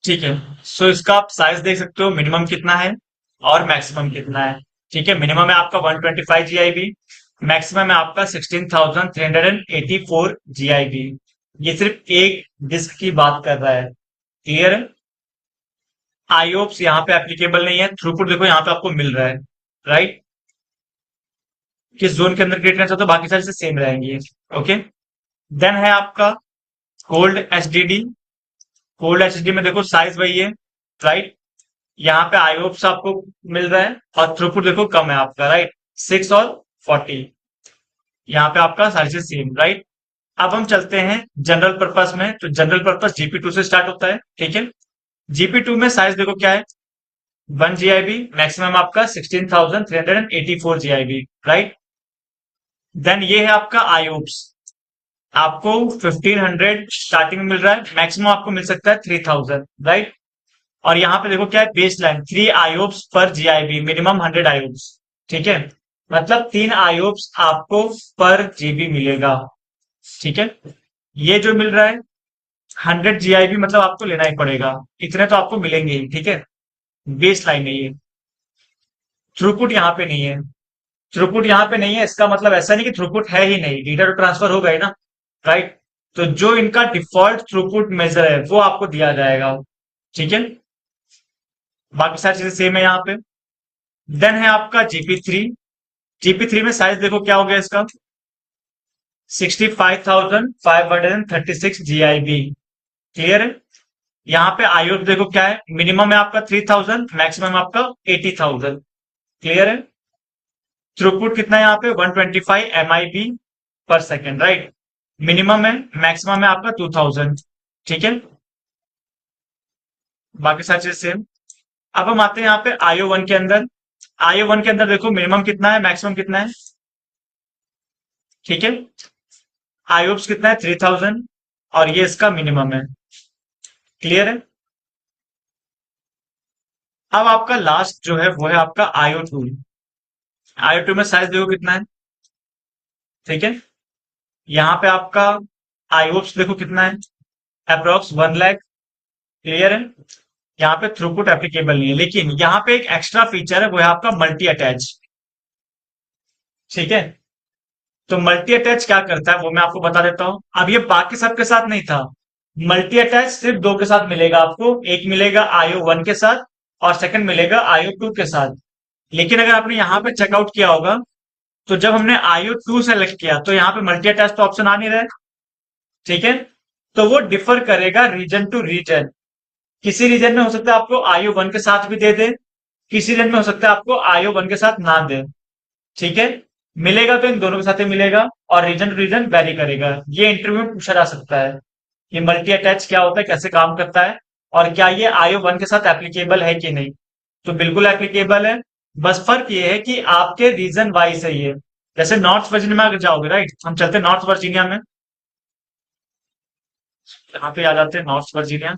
ठीक है। सो इसका आप साइज देख सकते हो, मिनिमम कितना है और मैक्सिमम कितना है। ठीक है, मिनिमम है आपका 125 जीआईबी, मैक्सिमम है आपका 16,384 जीआईबी। ये सिर्फ एक डिस्क की बात कर रहा है। क्लियर है? आईओप्स यहाँ पे एप्लीकेबल नहीं है। थ्रूपुट देखो यहाँ पे आपको मिल रहा है, राइट। किस जोन के अंदर क्रिएट करना चाहते हो, बाकी सारी से सेम रहेंगी। ओके। देन है आपका कोल्ड एचडीडी। कोल्ड एचडीडी में देखो साइज वही है, राइट। यहाँ पे आईओप्स आपको मिल रहा है और थ्रूपुट देखो कम है आपका, राइट। 6 और 40, यहाँ पे आपका सारी चीज सेम, राइट। अब हम चलते हैं जनरल पर्पस में। तो जनरल पर्पस जीपी2 से स्टार्ट होता है। ठीक है, जीपी2 में साइज देखो क्या है, 1 जीआईबी, मैक्सिमम आपका 16,384 जीआईबी, राइट। देन ये है आपका आईओप्स, आपको 1500 स्टार्टिंग में मिल रहा है, मैक्सिमम आपको मिल सकता है 3000, राइट। और यहाँ पे देखो क्या है, बेस लाइन 3 आईओप्स पर जीआईबी, मिनिमम 100 आईओप्स। ठीक है, मतलब 3 आईओप्स आपको पर जीबी मिलेगा। ठीक है, ये जो मिल रहा है 100 जीआईबी, मतलब आपको लेना ही पड़ेगा, इतने तो आपको मिलेंगे ही। ठीक है, बेस लाइन है ये। थ्रूपुट यहाँ पे नहीं है। थ्रूपुट यहाँ पे नहीं है, इसका मतलब ऐसा नहीं कि थ्रूपुट है ही नहीं, डेटा तो ट्रांसफर हो गए ना, राइट। तो जो इनका डिफॉल्ट थ्रूपुट मेजर है वो आपको दिया जाएगा। ठीक है, बाकी सारी चीजें सेम है यहाँ पे। देन है आपका जीपी3। जीपी3 में साइज देखो क्या हो गया इसका, 65,536 जीआईबी। क्लियर है? यहाँ पे आईओ देखो क्या है, मिनिमम है आपका 3000, मैक्सिमम आपका 80,000। क्लियर है? थ्रूपुट कितना है यहाँ पे, 125 MIB पर सेकेंड, राइट। मिनिमम है, मैक्सिमम है आपका 2000। ठीक है, बाकी सारी चीज सेम। अब हम आते हैं यहाँ पे IO1 के अंदर। IO1 के अंदर देखो मिनिमम कितना है, मैक्सिमम कितना है। ठीक है, आईओप्स कितना है, 3000, और ये इसका मिनिमम है। क्लियर है? अब आपका लास्ट जो है वो है आपका IO2। IO2 में साइज देखो कितना है। ठीक है, यहाँ पे आपका आईओप्स देखो कितना है, अप्रोक्स 1 लाख। क्लियर है? यहाँ पे थ्रूपुट एप्लीकेबल नहीं है, लेकिन यहाँ पे एक एक्स्ट्रा फीचर है, वो है आपका मल्टी अटैच। ठीक है, तो मल्टी अटैच क्या करता है वो मैं आपको बता देता हूं। अब ये बाकी सबके साथ नहीं था, मल्टी अटैच सिर्फ दो के साथ मिलेगा आपको, एक मिलेगा IO1 के साथ और सेकंड मिलेगा IO2 के साथ। लेकिन अगर आपने यहाँ पे चेकआउट किया होगा, तो जब हमने IO2 सेलेक्ट किया तो यहाँ पे मल्टी अटैच तो ऑप्शन आ नहीं रहा है। ठीक है, तो वो डिफर करेगा रीजन टू रीजन। किसी रीजन में हो सकता है आपको IO1 के साथ भी दे दे, किसी रीजन में हो सकता है आपको IO1 के साथ ना दे। ठीक है, मिलेगा तो इन दोनों के साथ ही मिलेगा, और रीजन टू रीजन वेरी करेगा। ये इंटरव्यू में पूछा जा सकता है कि मल्टी अटैच क्या होता है, कैसे काम करता है, और क्या ये IO1 के साथ एप्लीकेबल है कि नहीं। तो बिल्कुल एप्लीकेबल है, बस फर्क ये है कि आपके रीजन वाइज है ये। जैसे नॉर्थ वर्जीनिया में अगर जाओगे, राइट, हम चलते हैं नॉर्थ वर्जीनिया में। यहाँ पे आ जाते हैं नॉर्थ वर्जीनिया।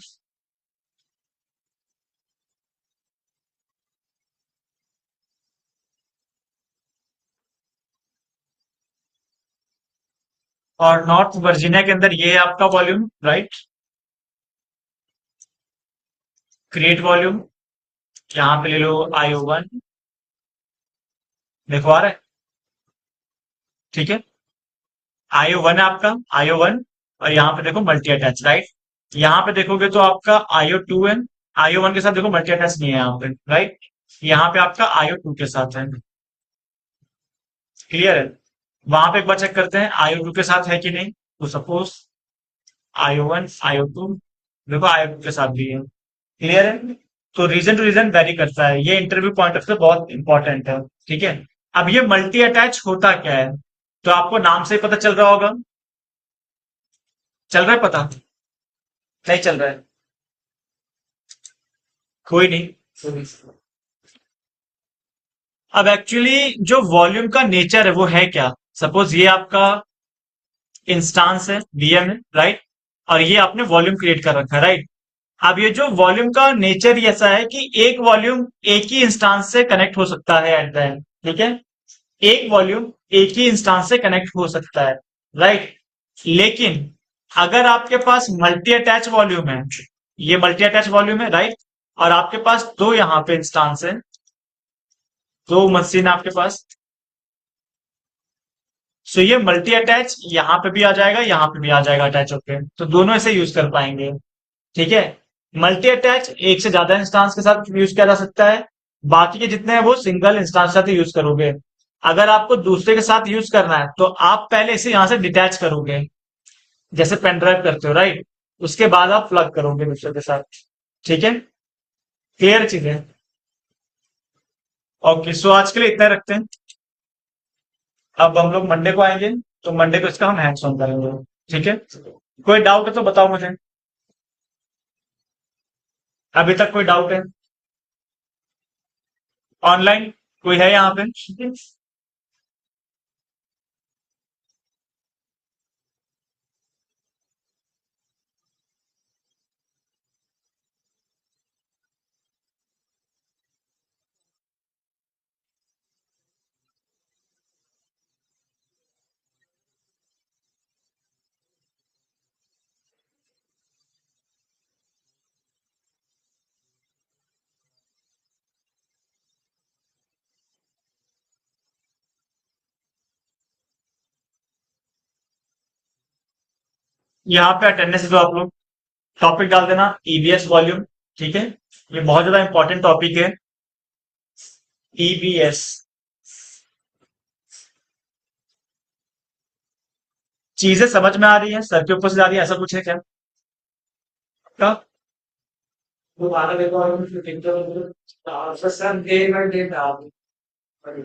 और नॉर्थ वर्जीनिया के अंदर ये है आपका वॉल्यूम, राइट। क्रिएट वॉल्यूम, यहाँ पे ले लो IO1, देखो आ रहा है। ठीक है, IO1 है आपका, IO1, और यहाँ पे देखो मल्टी अटैच, राइट। यहाँ पे देखोगे तो आपका IO2 है, IO1 के साथ देखो मल्टी अटैच नहीं है यहाँ पे, राइट। यहाँ पे आपका IO2 के साथ है। क्लियर है? वहां पे एक बार चेक करते हैं IO2 के साथ है कि नहीं। तो सपोज IO1 IO2, देखो IO2 के साथ भी है। क्लियर है? तो रीजन टू रीजन वेरी करता है, ये इंटरव्यू पॉइंट ऑफ से बहुत इंपॉर्टेंट है। ठीक है, अब ये मल्टी अटैच होता क्या है, तो आपको नाम से ही पता चल रहा होगा। चल रहा है पता? नहीं चल रहा है? कोई नहीं। अब एक्चुअली जो वॉल्यूम का नेचर है वो है क्या। सपोज ये आपका इंस्टांस है, VM है, राइट, और ये आपने वॉल्यूम क्रिएट कर रखा है, राइट। अब ये जो वॉल्यूम का नेचर ही ऐसा है कि एक वॉल्यूम एक ही इंस्टांस से कनेक्ट हो सकता है एट द एंड। ठीक है, एक वॉल्यूम एक ही इंस्टांस से कनेक्ट हो सकता है, राइट। लेकिन अगर आपके पास मल्टी अटैच वॉल्यूम है, ये मल्टी अटैच वॉल्यूम है, राइट। और आपके पास दो यहाँ पे इंस्टांस है, दो मशीन आपके पास। सो ये मल्टी अटैच यहाँ पे भी आ जाएगा, यहाँ पे भी आ जाएगा अटैच होके, तो दोनों ऐसे यूज कर पाएंगे। ठीक है। मल्टी अटैच एक से ज्यादा इंस्टांस के साथ यूज किया जा सकता है, बाकी के जितने हैं वो सिंगल इंस्टांस के साथ यूज करोगे। अगर आपको दूसरे के साथ यूज करना है तो आप पहले इसे यहां से डिटैच करोगे, जैसे पेन ड्राइव करते हो, राइट। उसके बाद आप प्लग करोगे दूसरे के साथ। ठीक है, क्लियर चीजें। ओके, सो आज के लिए इतना ही रखते हैं। अब हम लोग मंडे को आएंगे, तो मंडे को इसका हम हैंड्स ऑन करेंगे। ठीक है, कोई डाउट है तो बताओ मुझे। अभी तक कोई डाउट है ऑनलाइन, कोई है यहाँ पे? यहाँ पे अटेंडेंस दो आप लोग, टॉपिक डाल देना ईबीएस वॉल्यूम। ठीक है, ये बहुत ज्यादा इंपॉर्टेंट टॉपिक है, ईबीएस। चीजें समझ में आ रही है, सर के ऊपर से आ रही है, ऐसा कुछ है क्या? क्या?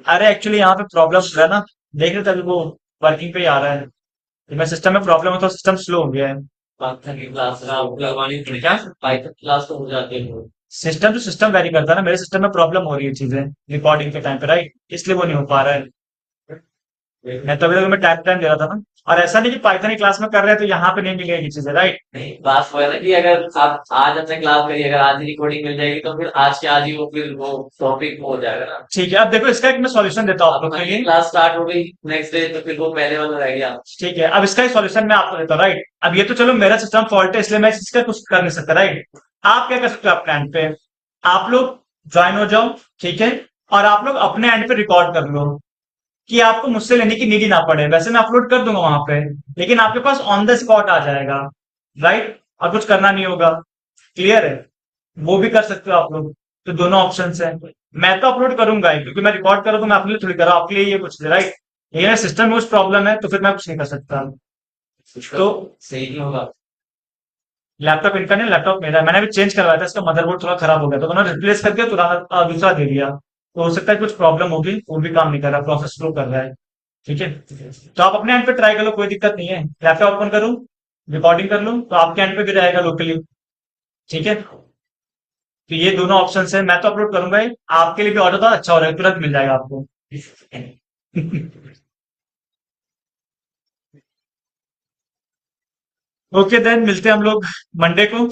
अरे एक्चुअली यहाँ पे प्रॉब्लम है ना, देख रहे थे अभी वो वर्किंग पे ही आ रहा है। मैं सिस्टम में प्रॉब्लम है तो सिस्टम स्लो हो गया है। पाइथन की क्लास लगवानी थी क्या? पाइथन क्लास तो हो जाती है। सिस्टम तो सिस्टम वेरी करता है ना, मेरे सिस्टम में प्रॉब्लम हो रही है चीजें रिकॉर्डिंग के टाइम पे, राइट, इसलिए वो नहीं हो पा रहा है। मैं तभी तक मैं टाइम टाइम दे रहा था ना। और ऐसा नहीं कि पाइथन की क्लास में कर रहे हैं तो यहाँ पे नहीं मिलेगी चीजें, राइट। नहीं, बात वो है ना कि अगर आप आज अपने क्लास करिए, अगर आज ही रिकॉर्डिंग मिल जाएगी तो फिर आज के आज ही वो फिर वो टॉपिक हो जाएगा ना। ठीक है, अब देखो इसका एक मैं सॉल्यूशन देता हूँ आप लोग के लिए। क्लास स्टार्ट हो गई नेक्स्ट डे तो फिर वो पहले वाला रह गया। ठीक है, अब इसका एक सॉल्यूशन मैं आपको देता हूँ, राइट। अब ये तो चलो मेरा सिस्टम फॉल्ट है इसलिए मैं इसका कुछ कर नहीं सकता, राइट। आप क्या कर सकते हो अपने एंड पे, आप लोग ज्वाइन हो जाओ, ठीक है, और आप लोग अपने एंड पे रिकॉर्ड कर लो, कि आपको मुझसे लेने की नीड ही ना पड़े। वैसे मैं अपलोड कर दूंगा वहां पे, लेकिन आपके पास ऑन द स्पॉट आ जाएगा, राइट, और कुछ करना नहीं होगा। क्लियर है? वो भी कर सकते हो आप लोग। तो दोनों ऑप्शन है। मैं तो अपलोड करूंगा ही, क्योंकि मैं रिकॉर्ड करूँ तो मैं अपने लिए थोड़ी करा, आपके लिए ये कुछ, राइट। ये सिस्टम में कुछ प्रॉब्लम है तो फिर मैं कुछ नहीं कर सकता। तो सही नहीं होगा। लैपटॉप इनका नहीं, लैपटॉप मेरा है। मैंने अभी चेंज करवाया था, इसका मदरबोर्ड थोड़ा खराब हो गया तो उन्होंने रिप्लेस करके तुरंत दूसरा दे दिया। तो हो सकता है कुछ प्रॉब्लम होगी, वो भी काम नहीं कर रहा, प्रोसेस स्लो कर रहा है। ठीक है, तो आप अपने एंड पे ट्राई कर लो, कोई दिक्कत नहीं है। लैपटॉप ओपन करूँ, रिकॉर्डिंग कर लूँ, तो आपके एंड पे भी रहेगा लोकली। ठीक है, तो ये दोनों ऑप्शन है। मैं तो अपलोड करूंगा ही, आपके लिए भी ऑर्डर था, अच्छा हो रहा है, तुरंत मिल जाएगा आपको। ओके देन, मिलते हैं हम लोग मंडे को।